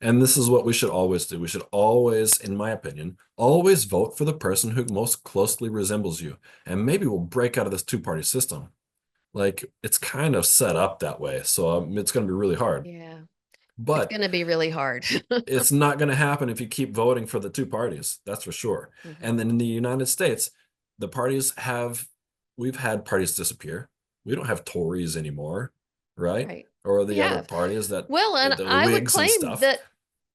And this is what we should always do. We should always, in my opinion, always vote for the person who most closely resembles you. And maybe we'll break out of this two-party system. Like it's kind of set up that way. So it's going to be really hard. Yeah, it's But going to be really hard. it's not going to happen if you keep voting for the two parties. That's for sure. Mhm. And then in the United States, the parties have, we've had parties disappear. We don't have Tories anymore, right? Right. Or We the other have. parties that Well, and the I would Whigs and claim stuff, that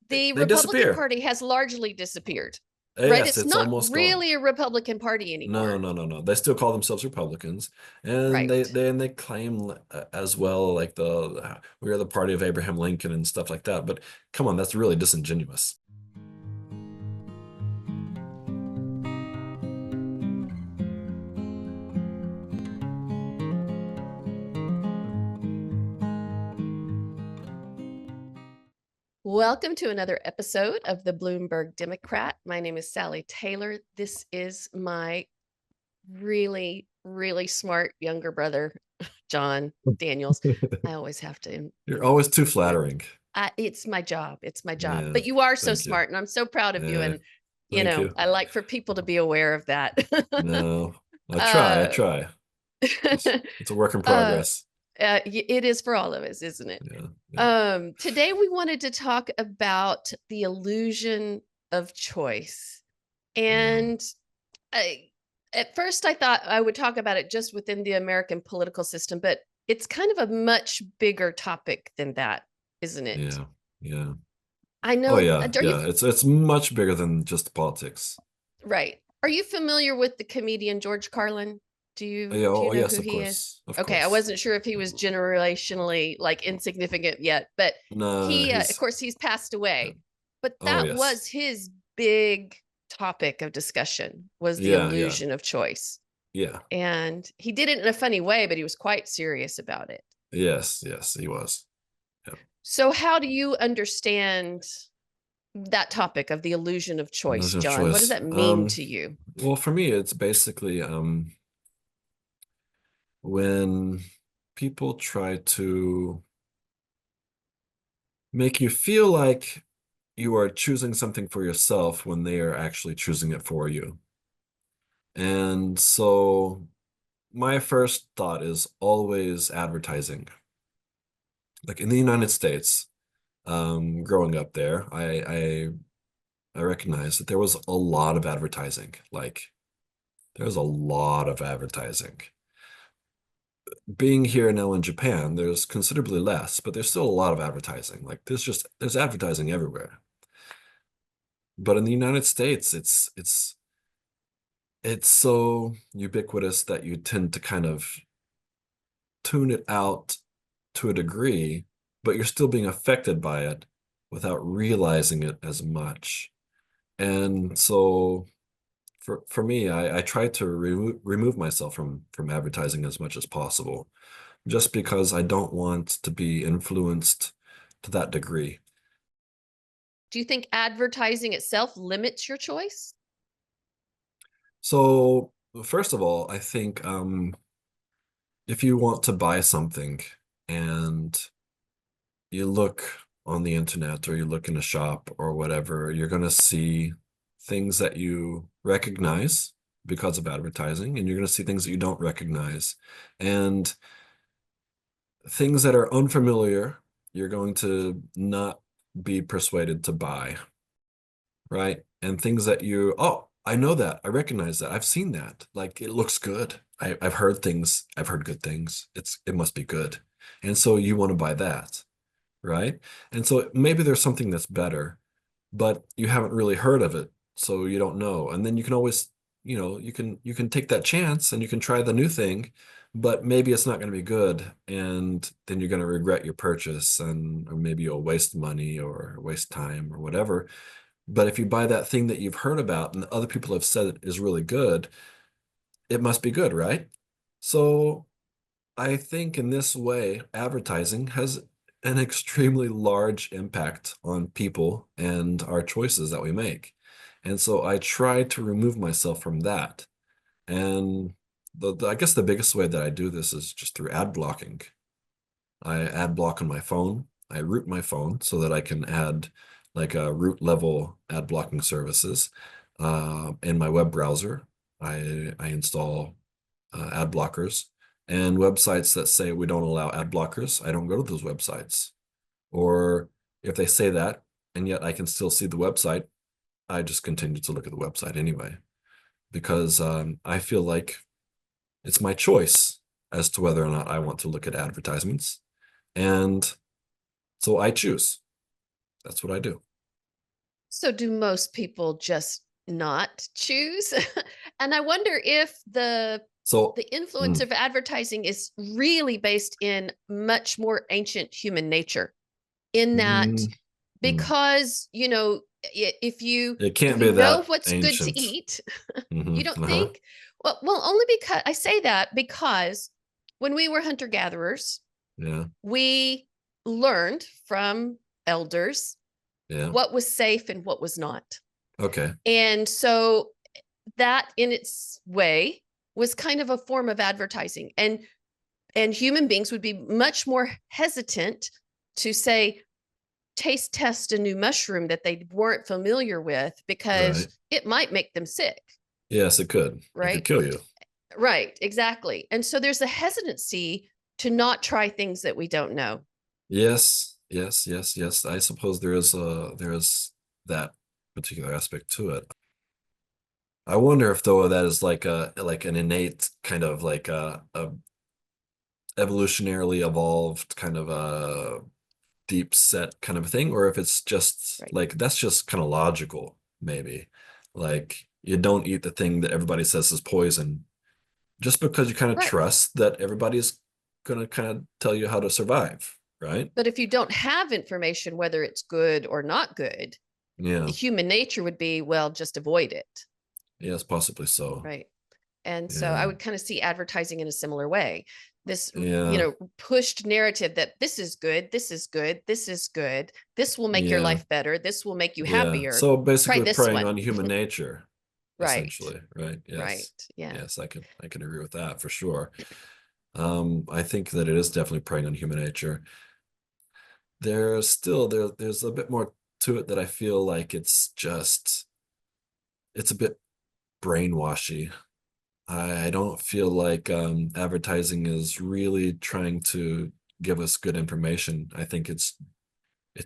the they Republican disappear. Party has largely disappeared, right? Yes, It's it's not almost gone. really a Republican Party No, anymore. no, no, no. They still call themselves Republicans, and Right. they claim as well, like we are the party of Abraham Lincoln and stuff like that. But come on, that's really disingenuous. Welcome to another episode of the Bloomburg Democrat. My name is Sally Taylor. This is my really, really smart younger brother, John Daniels. I always have to, You're always too you flattering. it's my job. It's my job. Yeah, But you are so thank you. smart, and I'm so proud of you. Yeah, And, thank you. I like for people to be aware of that. No, I try, I uh, try. It's a work in uh, progress. it is for all of us, isn't it? Yeah, yeah. Today we wanted to talk about the illusion of choice. Yeah. And I, at first I thought I would talk about it just within the American political system, but it's kind of a much bigger topic than that, isn't it? Yeah, yeah. I Oh know, yeah, are you yeah. It's much bigger than just politics. right? Are you familiar with the comedian George Carlin? Do you Yeah, do you oh know yes, who of he is? course. Of Okay, I course. wasn't sure if he was generationally like insignificant yet, but No, he of he's course he's passed away. But oh that yes. was his big topic of discussion was the Yeah, yeah. illusion of choice. Yeah. And he did it in a funny way, but he was quite serious about it. Yes, yes, he was. Yeah. So how do you understand that topic of the illusion of choice, Illusion of John? What does choice. that mean to you? Well, for me, it's basically when people try to make you feel like you are choosing something for yourself when they are actually choosing it for you. And so my first thought is always advertising. Like in the United States, growing up there, I recognized that there was a lot of advertising. Like there's a lot of advertising. Being here now in Japan, there's considerably less, but there's still a lot of advertising. Like there's advertising everywhere. But in the United States, it's so ubiquitous that you tend to kind of tune it out to a degree, but you're still being affected by it without realizing it as much. And so for me, I try to remove myself from advertising as much as possible, just because I don't want to be influenced to that degree. Do you think advertising itself limits your choice? So first of all, I think if you want to buy something and you look on the internet or you look in a shop or whatever, you're going to see things that you recognize because of advertising, and you're going to see things that you don't recognize. And things that are unfamiliar, you're going to not be persuaded to buy, right? And things that oh, I know that, I recognize that, I've seen that, like it looks good. I've heard things, I've heard good things. It must be good. And so you want to buy that, right? And so maybe there's something that's better, but you haven't really heard of it, so you don't know. And then you can always, you can take that chance and you can try the new thing, but maybe it's not going to be good, and then you're going to regret your purchase, and or maybe you'll waste money or waste time or whatever. But if you buy that thing that you've heard about and other people have said it is really good, it must be good, right? So I think in this way, advertising has an extremely large impact on people and our choices that we make. And so I try to remove myself from that. And I guess the biggest way that I do this is just through ad blocking. I ad block on my phone. I root my phone so that I can add like root level ad blocking services. In my web browser, I install ad blockers, and websites that say we don't allow ad blockers, I don't go to those websites. Or if they say that, and yet I can still see the website, I just continue to look at the website anyway, because I feel like it's my choice as to whether or not I want to look at advertisements. And so I choose. That's what I do. So do most people just not choose? And I wonder if So, the influence mm, of advertising is really based in much more ancient human nature, in that mm, mm. because if you It if can't you be know that what's good to ancient. eat, Hmm. you don't Uh-huh. think, well, only because I say that because when we were hunter gatherers, Yeah. we learned from elders Yeah. what was safe and what was not. Okay. And so that in its way was kind of a form of advertising. And human beings would be much more hesitant to say taste test a new mushroom that they weren't familiar with because Right. it might make them sick, Yes, it could. It could right? kill you. Right, exactly. And so there's a hesitancy to not try things that we don't know. Yes. Yes. Yes. Yes. I suppose there is that particular aspect to it. I wonder if though that is like an innate kind of like a evolutionarily evolved kind of a deep set kind of a thing, or if it's just Right. like that's just kind of logical, maybe. Like you don't eat the thing that everybody says is poison, just because you kind of Right. trust that everybody's gonna kind of tell you how to survive, right? But if you don't have information whether it's good or not good, Yeah, human nature would be, well, just avoid it. yes, possibly so. Right. And so I Yeah, would kind of see advertising in a similar way. This, yeah, pushed narrative that this is good, this is good, this is good, this will make your yeah, life better, this will make you yeah. happier. So Try basically this preying one. on human nature, Right. essentially, right? Right. Yes. Yeah. Yes, I could agree with that for sure. I think that it is definitely preying on human nature. There's a bit more to it that I feel like it's a bit brainwashy. I don't feel like advertising is really trying to give us good information. I think it's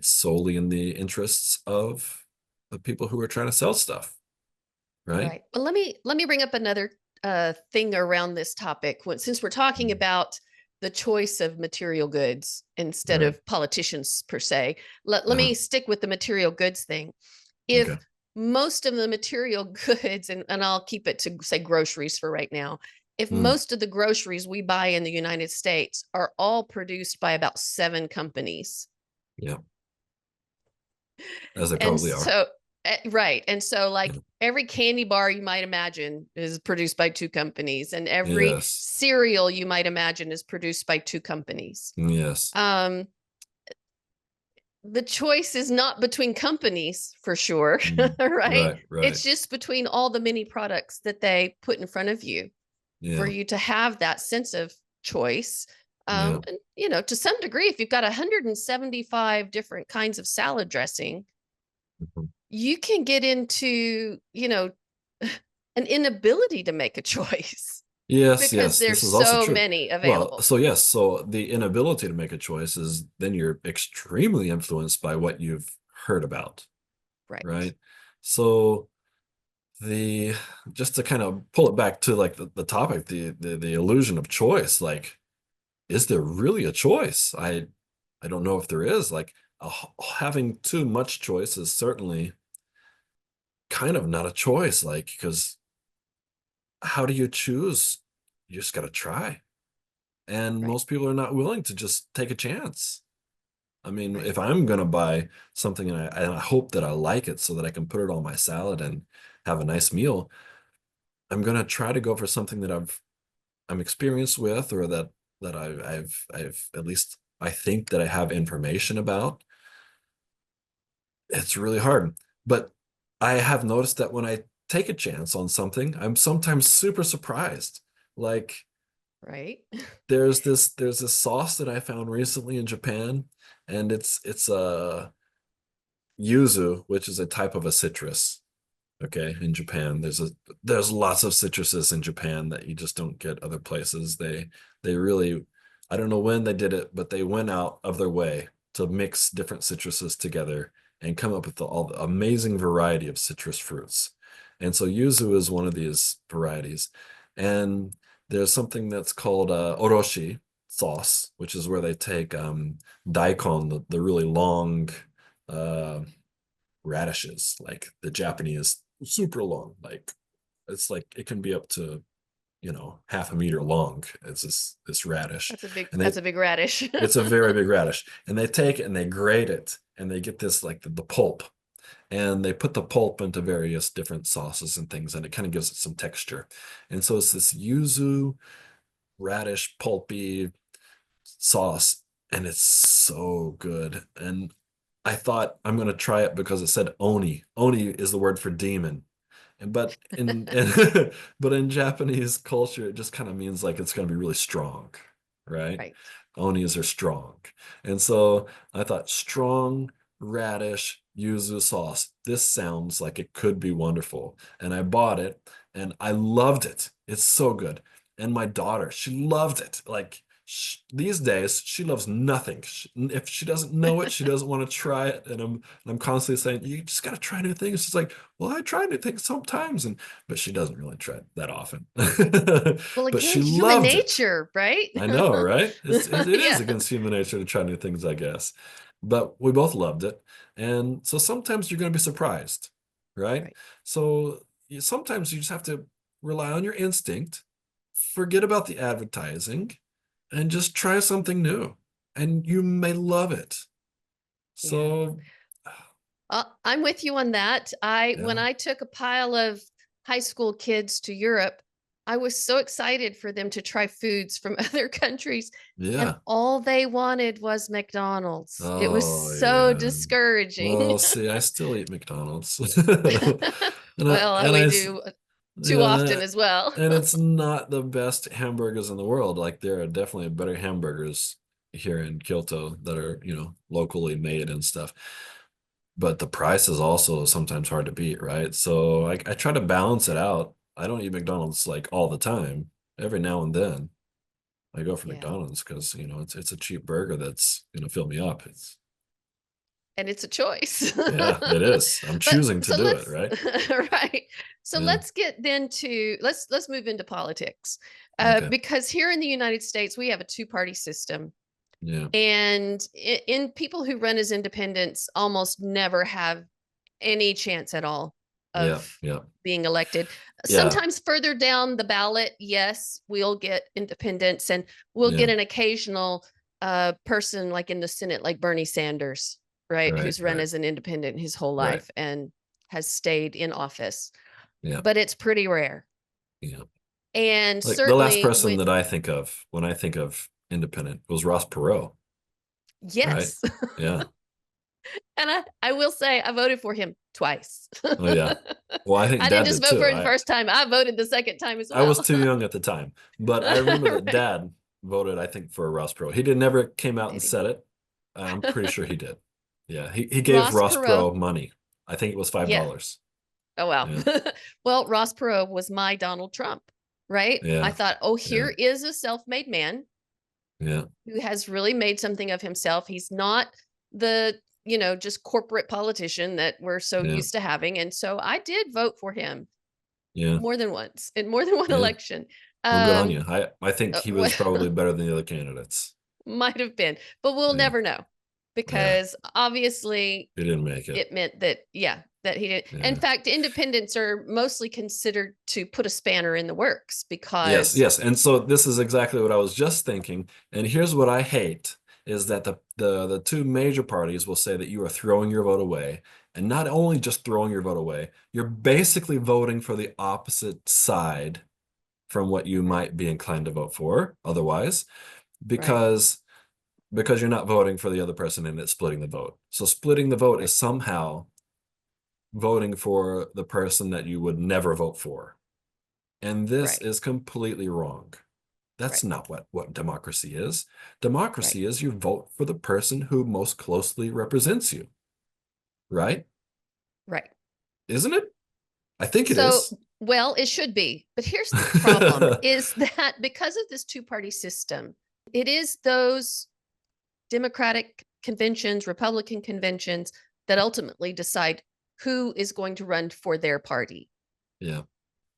solely in the interests of the people who are trying to sell stuff, right? Right. Well, let me bring up another thing around this topic. Since we're talking Mm. about the choice of material goods instead Right. of politicians per se, let Uh-huh. me stick with the material goods thing. If Okay. most of the material goods, and I'll keep it to say groceries for right now, if Mm. most of the groceries we buy in the United States are all produced by about 7 companies, Yeah. As they and probably are. so right, and so Yeah. like every candy bar you might imagine is produced by 2 companies, and every Yes. cereal you might imagine is produced by 2 companies. Yes. um the choice is not between companies for sure. Mm. Right, Right. Right. it's just between all the many products that they put in front of you for Yeah. you to have that sense of choice. Yeah. And to some degree, if you've got 175 different kinds of salad dressing, Mhm. you can get into an inability to make a choice Yes, because yes, this there's is also so true. many Well, available. so yes, so the inability to make a choice is then you're extremely influenced by what you've heard about, Right. right? So the just to kind of pull it back to like the topic, the illusion of choice, like, is there really a choice? I don't know if there is. Like having too much choice is certainly kind of not a choice, like, because how do you choose? You just got to try. And Right. most people are not willing to just take a chance. I mean, Right. if I'm gonna buy something and I hope that I like it so that I can put it on my salad and have a nice meal, I'm gonna try to go for something that I'm experienced with, or that I've at least I think that I have information about. It's really hard, but I have noticed that when I take a chance on something, I'm sometimes super surprised. Like Right. there's this sauce that I found recently in Japan, and it's yuzu, which is a type of a citrus. Okay, in Japan, there's lots of citruses in Japan that you just don't get other places. They really, I don't know when they did it, but they went out of their way to mix different citruses together and come up with all the amazing variety of citrus fruits. And so yuzu is one of these varieties. And there's something that's called oroshi sauce, which is where they take daikon, the really long uh, radishes, like the Japanese super long, like it's like it can be up to half a meter long. It's this radish, and That's a big radish. it's a very big radish, and they take it and they grate it, and they get this like the pulp, and they put the pulp into various different sauces and things, and it kind of gives it some texture. And so it's this yuzu radish pulpy sauce, and it's so good. And I thought I'm going to try it because it said oni. Oni is the word for demon. And but in Japanese culture, it just kind of means like it's going to be really strong, right? Right. Onis are strong. And so I thought strong radish yuzu sauce. This sounds like it could be wonderful. And I bought it and I loved it. It's so good. And my daughter, she loved it. Like these days, she loves nothing. If she doesn't know it, she doesn't want to try it. And I'm constantly saying, you just got to try new things. She's like, well, I try new things sometimes, but she doesn't really try it that often. Well, But again, she human loved it. nature, right? I know, right? It is Yeah. against human nature to try new things, I guess. But we both loved it. And so sometimes you're going to be surprised, right? Right. So sometimes you just have to rely on your instinct, forget about the advertising, and just try something new. And you may love it. Yeah. So, I'm with you on that. When yeah, I took a pile of high school kids to Europe, I was so excited for them to try foods from other countries, and yeah. all they wanted was McDonald's. It was Oh, so yeah. discouraging. Well, see, I still eat McDonald's. Well, And we I, do too often yeah, as well. and it's not the best hamburgers in the world. Like there are definitely better hamburgers here in Kyoto that are, locally made and stuff. But the price is also sometimes hard to beat, right? So I try to balance it out. I don't eat McDonald's like all the time. Every now and then I go for Yeah. McDonald's because, it's a cheap burger that's gonna fill me up. And it's a choice. Yeah, it is. I'm But choosing to so do it, let's right? right. So Yeah. let's get then to let's move into politics. Okay. Because here in the United States we have a two-party system, Yeah. and in people who run as independents almost never have any chance at all Yeah. of Yeah. being elected. Yeah. Sometimes further down the ballot, yes, we'll get independents, and we'll Yeah. get an occasional person like in the Senate, like Bernie Sanders, right, Right. who's run Right. as an independent his whole Right. life and has stayed in office. Yeah. But it's pretty rare. Yeah. And Like the last certainly person when, that I think of when I think of independent was Ross Perot, right? yes, Yeah. and I will say I voted for him twice. Oh yeah. Well, I think I didn't Dad just did vote too. for him the I first time. I voted the second time as I was well. too young at the time, but I remember that Right. Dad voted, I think, for Ross Perot. He did never came out and Did said he? it. I'm pretty sure he did. Yeah, he gave Ross Ross Perot. Perot money. I think it was Yeah. $5. Oh, wow. Yeah. Well, Ross Perot was my Donald Trump, right? I Yeah. thought, oh, Yeah. here is a self made man Yeah. who has really made something of himself. He's not the, just corporate politician that we're so Yeah. used to having. And so I did vote for him Yeah. more than once in more than one Yeah. election. Well, good on Um, you. I think he was well, probably better than the other candidates. might have been, but we'll Yeah. never know Yeah. because obviously He didn't make it. it meant that, yeah, that he did. In Yeah. fact, independents are mostly considered to put a spanner in the works Yes, because, yes. And so this is exactly what I was just thinking. And here's what I hate is that the two major parties will say that you are throwing your vote away. And not only just throwing your vote away, you're basically voting for the opposite side from what you right, might be inclined to vote for otherwise, right, because you're not voting for the other person and it's splitting the vote. So splitting the vote right, is somehow voting for the person that you would never vote for. And this right, is completely wrong. That's right, not what democracy is. right, Democracy is you vote for the person who most closely represents you, right? Right. Isn't it? I think it So, is. well, it should be. But here's the problem is that because of this two-party system, it is those Democratic conventions, Republican conventions that ultimately decide who is going to run for their party. Yeah.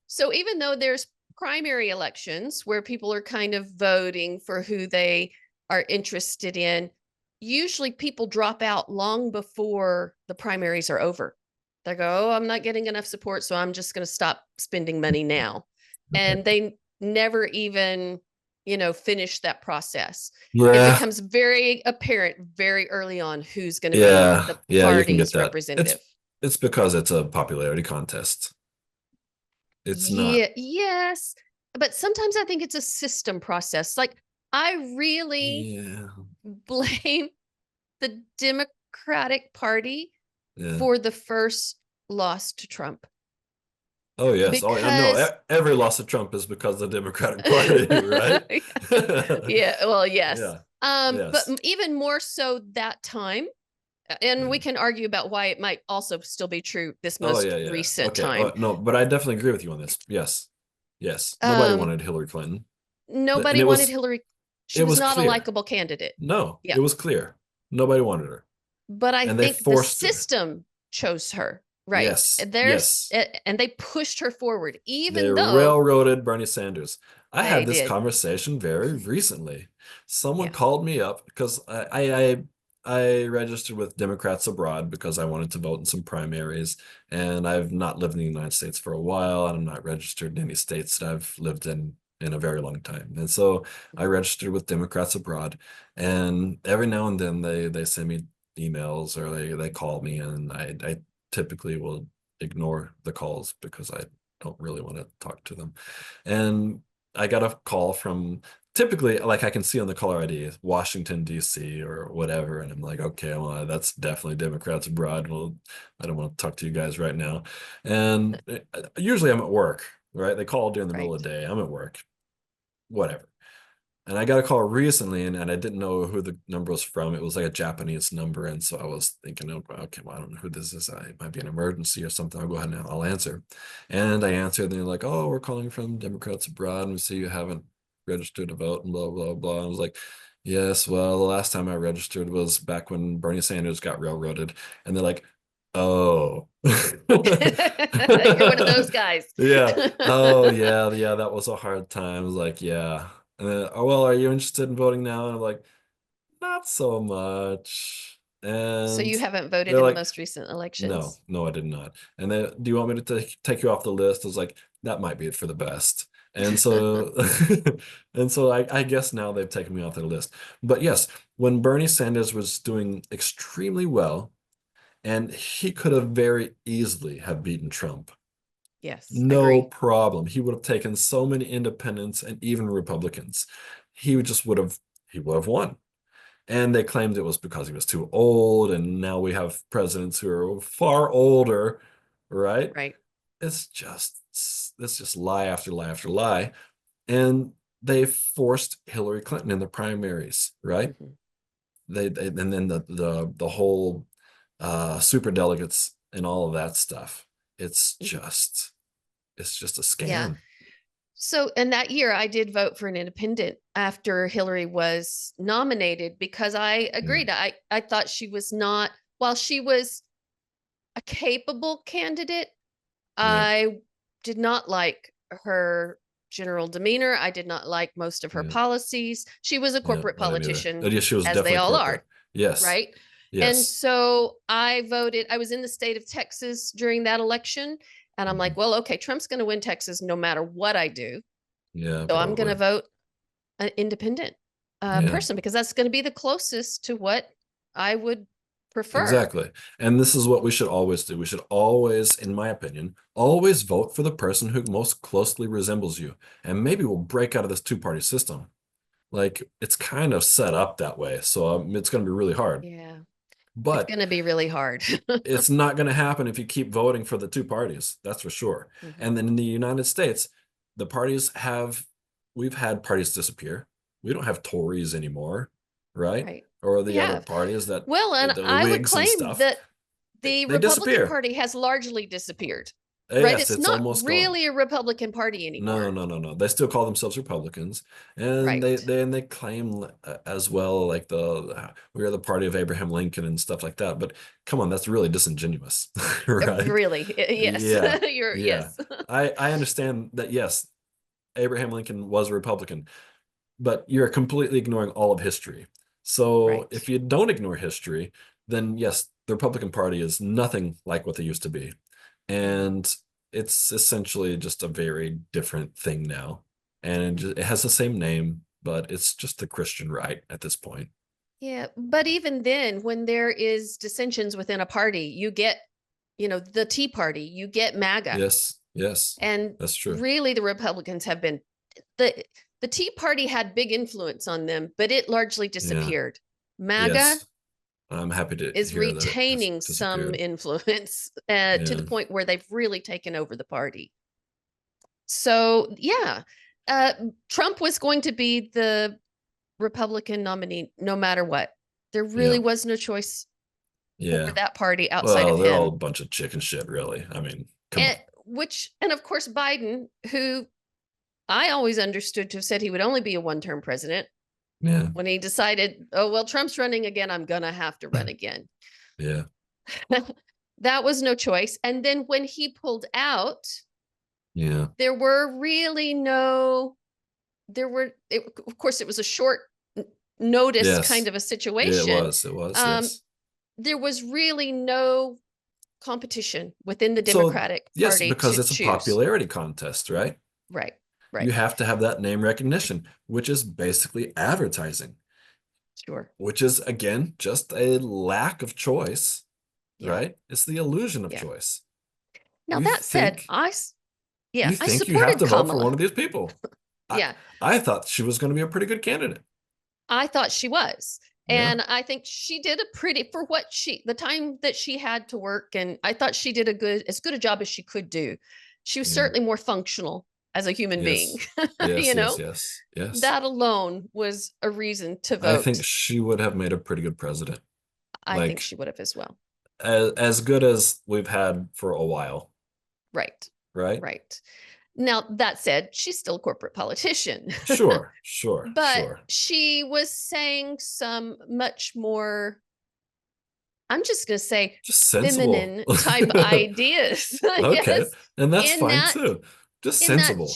So even though there's primary elections where people are kind of voting for who they are interested in, usually people drop out long before the primaries are over. They go, oh, I'm not getting enough support, so I'm just going to stop spending money now. And they never even, finish that process. It Yeah. becomes very apparent very early on who's going to be Yeah. the Yeah, you can get party's that. representative. It's because it's a popularity contest. It's not. Yeah, yes. But sometimes I think it's a system process. Like, I really Yeah. blame the Democratic Party Yeah. for the first loss to Trump Oh yes. Oh, I know. because Every loss of Trump is because of the Democratic Party, right? yeah, well, yes. Yeah. But Yes. even more so that time, and we Yeah. can argue about why it might also still be true this Oh most yeah, yeah. recent Okay. time. No, but I definitely agree with you on this. Yes. Yes. Nobody Um, wanted Hillary Clinton. And Nobody wanted Hillary. She it was was not a clear. likable candidate. No, Yeah. it was clear. Nobody wanted her. But I And they think the forced her. system chose her, right? Yes. There's Yes. and they pushed her forward, They even though railroaded Bernie Sanders. I they had this did. conversation very recently. Someone Yeah. called me up because I registered with Democrats Abroad because I wanted to vote in some primaries, and I've not lived in the United States for a while, and I'm not registered in any states that I've lived in a very long time. And so I registered with Democrats Abroad, and every now and then they send me emails or they call me, and I typically will ignore the calls because I don't really want to talk to them. And I got a call from typically, like I can see on the caller ID, Washington, D.C. or whatever. And I'm like, okay, well, that's definitely Democrats abroad. Well, I don't want to talk to you guys right now. And usually I'm at work, right? They call during the middle of Right. the day. I'm at work, whatever. And I got a call recently, and I didn't know who the number was from. It was like a Japanese number. And so I was thinking, oh, okay, well, I don't know who this is. It might be an emergency or something. I'll go ahead and I'll answer. And I answered, and they're like, oh, we're calling from Democrats Abroad, and we see you haven't registered to vote, and blah, blah, blah. I was like, yes, well, the last time I registered was back when Bernie Sanders got railroaded. And they're like, oh. You're one of those guys. Yeah. Oh, yeah, yeah, that was a hard time. I was like, yeah. And then, oh, well, are you interested in voting now? And I'm like, not so much. So And you haven't voted they're in the like, most recent no, elections? no, I did not. And then, do you want me to take you off the list? I was like, that might be it for the best. And so, and so I guess now they've taken me off the list. But yes, when Bernie Sanders was doing extremely well, and he could have very easily have beaten Trump. Yes, No agree. problem. He would have taken so many independents and even Republicans. Just he would have won. And they claimed it was because he was too old, and now we have presidents who are far older, right? Right. It's just lie after lie after lie. And they forced Hillary Clinton in the primaries, right? Mhm. And then the whole super delegates and all of that stuff. It's Mhm. just it's just a Yeah. scam. So, and that year I did vote for an independent after Hillary was nominated because I Yeah, agreed. I thought she was not, while she was a capable candidate, yeah, I did not like her general demeanor. I did not like most of her yeah, policies. She was a yeah. corporate I didn't either. politician, Yeah, she was as they definitely all corporate. are, Yes, right? And yes. so I voted. I was in the state of Texas during that election. And I'm Mhm. like, well, okay, Trump's going to win Texas no matter what I do. Yeah, So I'm going to probably. vote an independent Yeah, person because that's going to be the closest to what I would prefer. exactly. And this is what we should always do. We should always, in my opinion, always vote for the person who most closely resembles you. And maybe we'll break out of this two-party system. Like it's kind of set up that way. So it's going to be really hard. Yeah, it's But going to be really hard. it's not going to happen if you keep voting for the two parties. That's for sure. Mhm. And then in the United States, the parties have, we've had parties disappear. We don't have Tories anymore, right? Right. Or We the other have. parties that Well, and the I would Whigs and claim stuff. that the They Republican disappear. Party has largely disappeared, right? Yes, It's it's not almost gone. really a Republican Party No, anymore. no, no, no. They still call themselves Republicans, and they Right. they and they claim as well, like we are the party of Abraham Lincoln and stuff like that. But come on, that's really disingenuous, right? Really. Yes. Yeah, yeah. Yes. I understand that. Yes, Abraham Lincoln was a Republican, but you're completely ignoring all of history. So Right. if you don't ignore history, then yes, the Republican Party is nothing like what they used to be. Mhm. And it's essentially just a very different thing now. And it has the same name, but it's just the Christian right at this point. Yeah, but even then, when there is dissensions within a party, you get, the Tea Party, you get MAGA. Yes, yes, And that's true. really the Republicans have been the the Tea Party had big influence on them, but it largely Yeah, disappeared. MAGA yes. I'm happy to is hear that it has retaining some disappeared. influence to the Yeah, point where they've really taken over the party. So, yeah, uh, Trump was going to be the Republican nominee no matter what. There really yeah, was no choice for yeah. that party outside Well, of they're all a him. bunch of chicken shit, really. I mean, come And on. and of course Biden, who I always understood to have said he would only be a one-term president, Yeah, when he decided, oh well, Trump's running again, I'm gonna have to run again. yeah, That was no choice. And then when he pulled out, yeah. there were really no of course it was a short notice kind Yes, of a it situation. was. It was. um, Yes. there was really no competition within the So, Democratic yes, Party because to it's a choose. popularity contest, right? Right, You right, have to have that name recognition, which is basically advertising, sure, which is, again, just a lack of choice, yeah, right? It's the illusion of yeah. choice. Now You that said, think yeah, you I think you have supported to vote for one Kamala. of these people. I Yeah, I thought she was going to be a pretty good candidate. I thought she was. Yeah, And I think she did a pretty, for what the time that she had to work, and I thought she did as good a job as she could do. She was yeah. certainly more functional as a human being. Yes. Yes, you yes, know, yes. Yes. that alone was a reason to I think vote. she would have made a pretty good president. I think Like she would have as well. as good as we've had for a while, Right, right? right. Now, that said, she's still a corporate politician, Sure, sure, but sure. she was saying some much more, I'm just going to say, Just sensible. feminine type ideas. Okay. Yes. And that's In fine that, too. Just in that, sensible.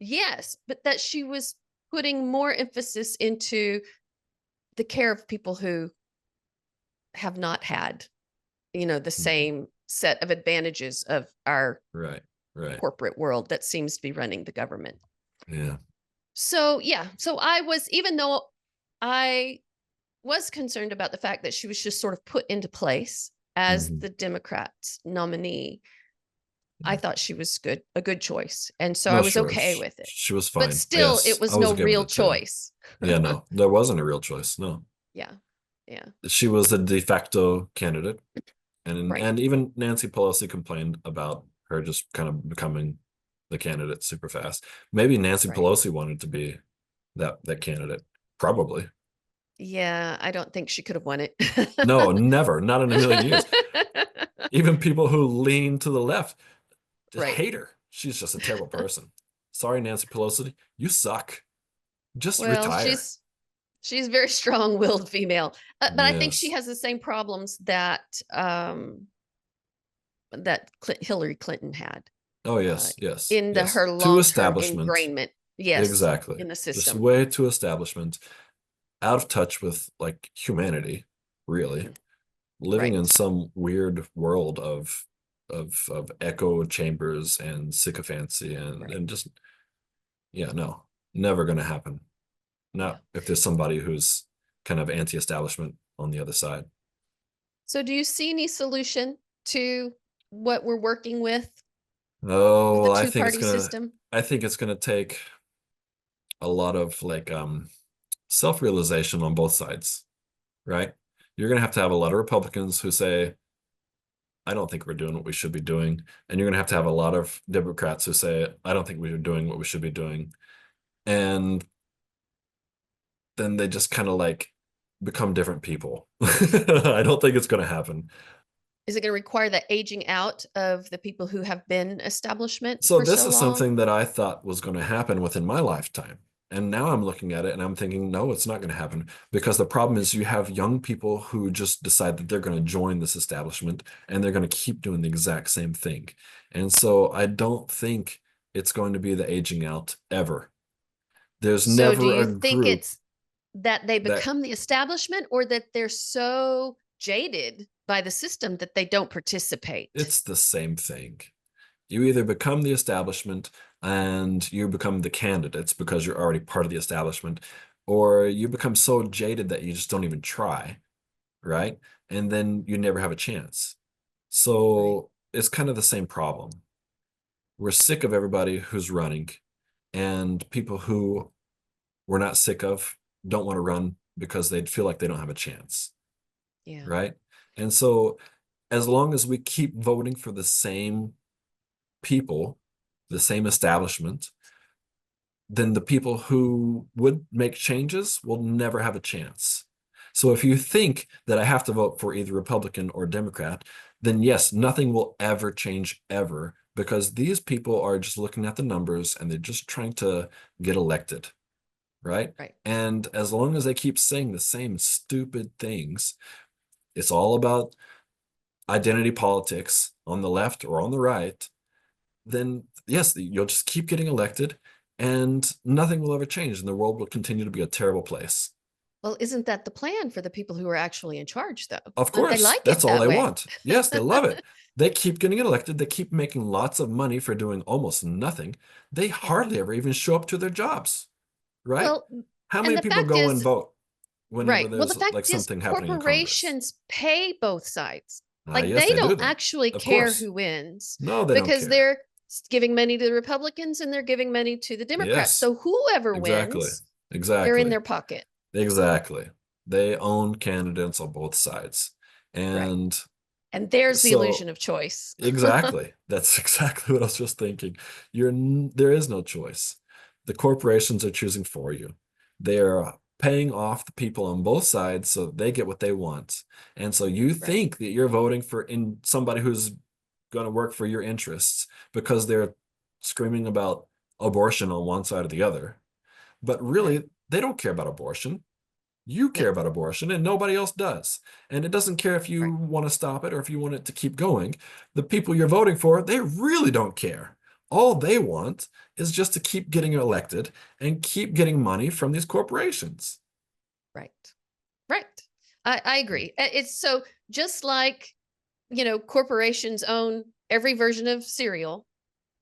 yes, but that she was putting more emphasis into the care of people who have not had, the Mhm. same set of advantages of our Right, right. corporate world that seems to be running the government. Yeah. So, yeah, so I was, even though I was concerned about the fact that she was just sort of put into place as Mhm. the Democrats nominee, I Yeah. thought she was a good choice. And so I No, was sure. okay with it. She was But fine. still, it Yes, I was was no okay with real it too. choice. Yeah, no, there wasn't a real choice. No. Yeah. Yeah. She was the de facto candidate. Right. And even Nancy Pelosi complained about her just kind of becoming the candidate super fast. Maybe Nancy Right. Pelosi wanted to be that candidate. Probably. Yeah. I don't think she could have won it. No, never, not in a million years. Even people who lean to the left just Right. hate her. She's just a terrible person. Sorry, Nancy Pelosi, you suck. Just Well, retire. she's a very strong-willed female, but I think she Yes. has the same problems that Hillary Clinton had, Oh, uh, yes, yes, in yes. her To long-term establishment. ingrainment. Yes, Exactly. in the Just system. way too establishment, out of touch with like humanity, really. Mhm. Living in Right. some weird world of echo chambers and sycophancy Right. and just yeah, no, never gonna happen. Yeah. Not if there's somebody who's kind of anti-establishment on the other side. So do you see any solution to what we're working with Oh, the well, two-party system? I think it's gonna take a lot of like self-realization on both sides, right? You're gonna have to have a lot of Republicans who say, I don't think we're doing what we should be doing. And you're gonna have a lot of Democrats who say, I don't think we're doing what we should be doing. And then they just kind of like become different people. I don't think it's gonna happen. Is it going to require the aging out of the people who have been establishment So for this so is long? something that I thought was going to happen within my lifetime. And now I'm looking at it and I'm thinking, no, it's not going to happen because the problem is you have young people who just decide that they're going to join this establishment and they're going to keep doing the exact same thing. And so I don't think it's going to be the aging out ever. There's So do never you a think group it's that they that become the establishment or that they're so jaded by the system that they don't participate? it's the same thing. You either become the establishment and you become the candidates because you're already part of the establishment, or you become so jaded that you just don't even try, right? And then you never have a chance. Right. So it's kind of the same problem. We're sick of everybody who's running, and people who we're not sick of don't want to run because they feel like they don't have a chance, Yeah. right? And so as long as we keep voting for the same people, the same establishment, then the people who would make changes will never have a chance. So if you think that I have to vote for either Republican or Democrat, then yes, nothing will ever change ever because these people are just looking at the numbers and they're just trying to get elected, right? Right. And as long as they keep saying the same stupid things, it's all about identity politics on the left or on the right, then yes, you'll just keep getting elected and nothing will ever change and the world will continue to be a terrible place. Well, isn't that the plan for the people who are actually in charge, though? Of Don't they course, like that's it all that they way? want. Yes, they love it. They keep getting elected. They keep making lots of money for doing almost nothing. They Yeah. hardly ever even show up to their jobs, right? Well, How and many the people fact go and is, vote whenever right. Well, there's the like fact is, something happening in Congress? corporations pay both sides. Ah, Like yes, they they do don't then. actually Of care course. who wins No, they don't because care. they're giving money to the Republicans and they're giving money to the Democrats. Yes, So whoever exactly. wins, they're in Exactly. their pocket. Exactly. They own candidates on both sides. Right. And And there's the illusion so of choice. exactly. That's exactly what I was just thinking. There is no choice. The corporations are choosing for you. They are paying off the people on both sides so they get what they want. And so you Right. think that you're voting for in somebody who's going to work for your interests because they're screaming about abortion on one side or the other. But Right. really, they don't care about abortion. You No. care about abortion and nobody else does. And it doesn't care if you Right. want to stop it or if you want it to keep going. The people you're voting for, they really don't care. All they want is just to keep getting elected and keep getting money from these corporations. Right. Right. I agree. It's so just like, corporations own every version of cereal.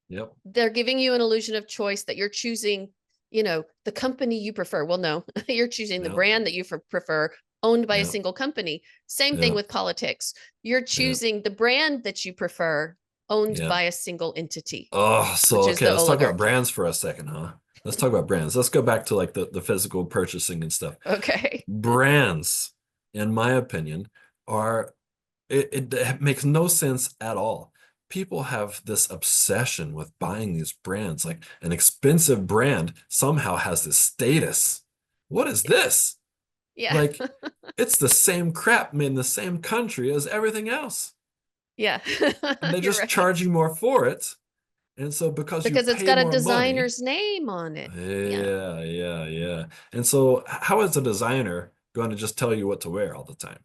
Yep. They're giving you an illusion of choice that you're choosing, the company you prefer. Well, no, you're choosing the Yep. brand that you prefer, owned by a Yep. single company. Same thing Yep. with politics. You're Yep. choosing the brand that you prefer, owned Yep. by a single entity, Oh, so which is okay, the let's talk about oligarchy. brands for a second, huh? Let's talk about brands. Let's go back to like the physical purchasing and stuff. Okay. Brands, in my opinion, are it makes no sense at all. People have this obsession with buying these brands. Like an expensive brand somehow has this status. What is this? Yeah. Like, it's the same crap made in the same country as everything else. Yeah. And they're You're just right. charging more for it. And so because you Because it's pay got a more money, designer's name on it. Yeah. yeah, yeah, yeah. And so how is a designer going to just tell you what to wear all the time,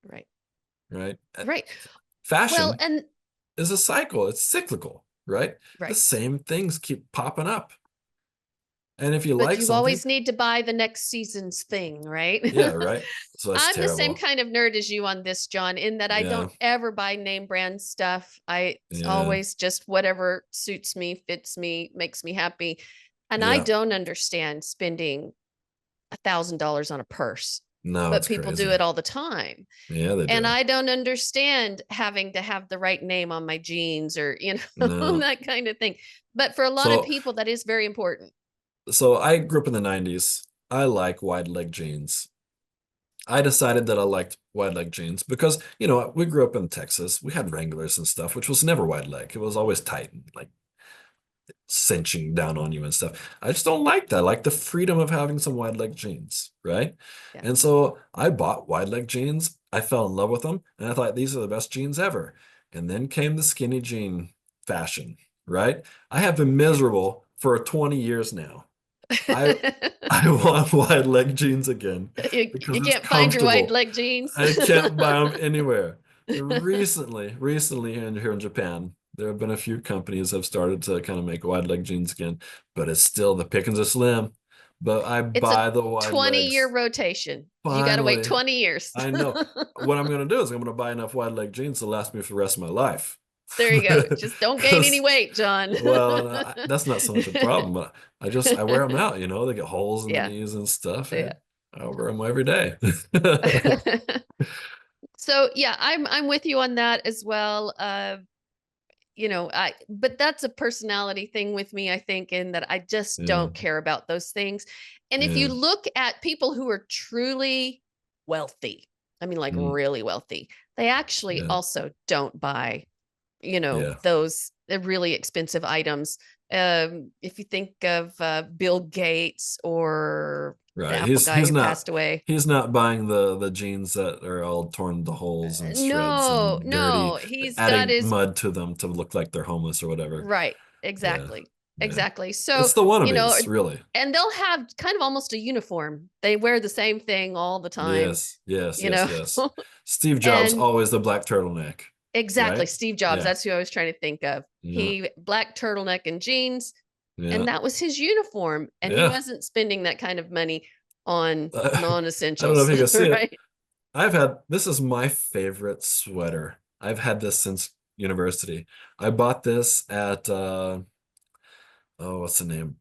Right. right? Right. Well, Fashion and is a cycle. It's cyclical, right? The right. same things keep popping up. And if you But like you something, always need to buy the next season's thing, right? yeah, right. So that's I'm the same terrible. kind of nerd as you on this, John, in that I Yeah, don't ever buy name brand stuff. It's yeah, always just whatever suits me, fits me, makes me happy. And I yeah. don't understand spending $1,000 on a purse, No, but it's people do crazy. it all the time. Yeah, they And do. I don't understand having to have the right name on my jeans or, No. that kind of thing. But for a lot of So, people, that is very important. so I grew up in the 90s. I like wide leg jeans. I decided that I liked wide leg jeans because, we grew up in Texas. We had Wranglers and stuff, which was never wide leg. It was always tight and like cinching down on you and stuff. I just don't like that. I like the freedom of having some wide leg jeans, right? Yeah. And so I bought wide leg jeans I fell in love with them, and I thought these are the best jeans ever. And then came the skinny jean fashion, right? I have been Yeah. miserable for 20 years now. I I want wide leg jeans again You because it's can't find your wide comfortable. leg jeans. I can't buy them anywhere. Recently here in Japan, there have been a few companies that have started to kind of make wide leg jeans again, but it's still the pickings are slim. But I It's a buy the wide 20-year legs. rotation. You got to wait Finally, 20 years. I know. What I'm going to do is I'm going to buy enough wide leg jeans to last me for the rest of my life. There you go. Just don't gain any Because, weight, John. well, that's not so much a problem. But I wear them out, they get holes in the Yeah. knees and stuff, Yeah. and I wear them every day. So yeah, I'm with you on that as well. But that's a personality thing with me, I think, in that I just Yeah, don't care about those things. And if you yeah, look at people who are truly wealthy, I mean, like mm, really wealthy, they actually yeah, also don't buy, yeah. those really expensive items. If you think of Bill Gates or the Right. Apple guy He's who not passed away. he's not buying the jeans that are all torn to holes and shreds No, and dirty, no, he's got adding his mud to them to look like they're homeless or whatever. right. Yeah, Exactly. yeah. Exactly. So, It's the you know, wannabes, really. and they'll have kind of almost a uniform. They wear the same thing all the time, Yes, yes, you yes, know. yes. Steve Jobs And always the black turtleneck, exactly, right? Steve Jobs, Yeah, that's who I was trying to think of. yeah, He black turtleneck and jeans, yeah, and that was his uniform, and he yeah. wasn't spending that kind of money on I don't know if non-essentials, you can see it. right? This is my favorite sweater. I've had this since university. I bought this at oh, what's the name?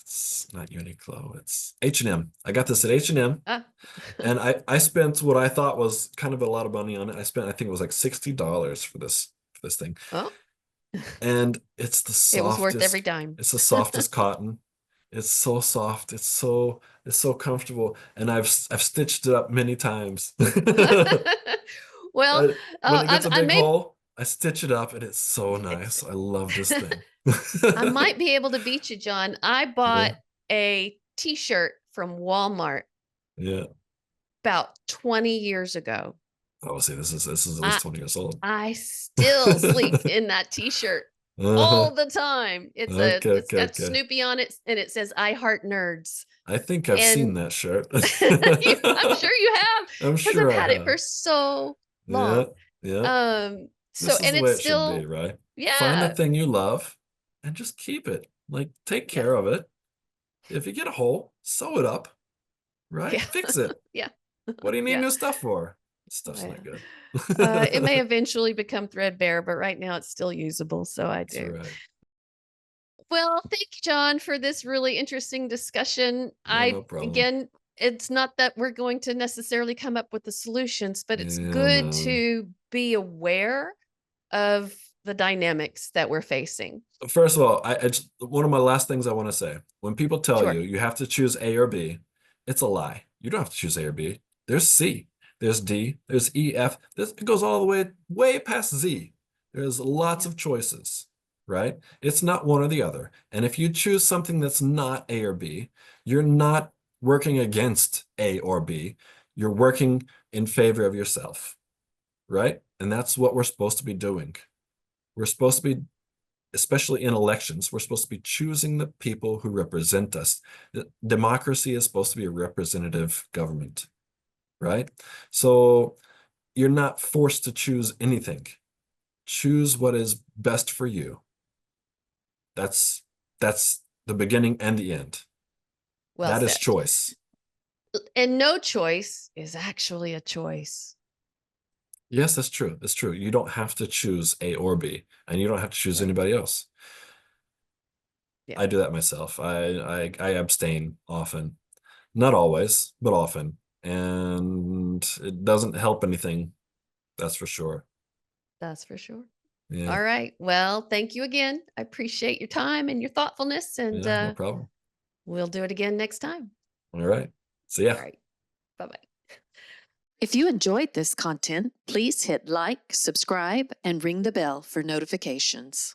It's not Uniqlo, it's H&M. I got this at H&M, Ah. and I spent what I thought was kind of a lot of money on it. I think it was like $60 for this thing. Oh, And it was worth every dime. it's the softest cotton. It's so soft. It's so comfortable. And I've stitched it up many times. Well, When it gets a I big may hole, I stitch it up and it's so nice. I love this thing. I might be able to beat you, John. I Yeah. bought a t-shirt from Walmart Yeah. about 20 years ago. Oh, see, this is at I least 20 years old. I still sleep in that t-shirt Uh-huh. all the time. Okay, It's okay, got okay. Snoopy on it and it says I heart nerds. I think I've And seen that shirt. I'm sure you have I'm because I've sure I had it have. for so Yeah, long. yeah. So This is and the way it's it should be, still right? Find a yeah. thing you love and just keep it. Like, take Yeah. care of it. If you get a hole, sew it up, right? Yeah. Fix it. Yeah. What do you need Yeah. new stuff for? Stuff's Yeah. not good. It may eventually become threadbare, but right now it's still usable, so I That's do. right. Well, thank you, John, for this really interesting discussion. Yeah, no problem. Again, it's not that we're going to necessarily come up with the solutions, but it's Yeah, good no. to be aware of the dynamics that we're facing. First of all, one of my last things I want to say. When people tell you Sure. you have to choose A or B, it's a lie. You don't have to choose A or B. There's C, there's D, there's E, F. It goes all the way past Z. There's lots Yeah. of choices, right? It's not one or the other. And if you choose something that's not A or B, you're not working against A or B. You're working in favor of yourself, right? And that's what we're supposed to be doing. We're supposed to be, especially in elections, we're supposed to be choosing the people who represent us. Democracy is supposed to be a representative government, right? So you're not forced to choose anything. Choose what is best for you. That's the beginning and the end. Well That is said. choice. And no choice is actually a choice. Yes, that's true. That's true. You don't have to choose A or B, and you don't have to choose Right. anybody else. Yeah. I do that myself. I abstain often. Not always, but often. And it doesn't help anything, that's for sure. That's for sure. Yeah, All right. Well, thank you again. I appreciate your time and your thoughtfulness, and yeah, no problem. we'll do it again next time. All right. See ya. All right. Bye bye. If you enjoyed this content, please hit like, subscribe, and ring the bell for notifications.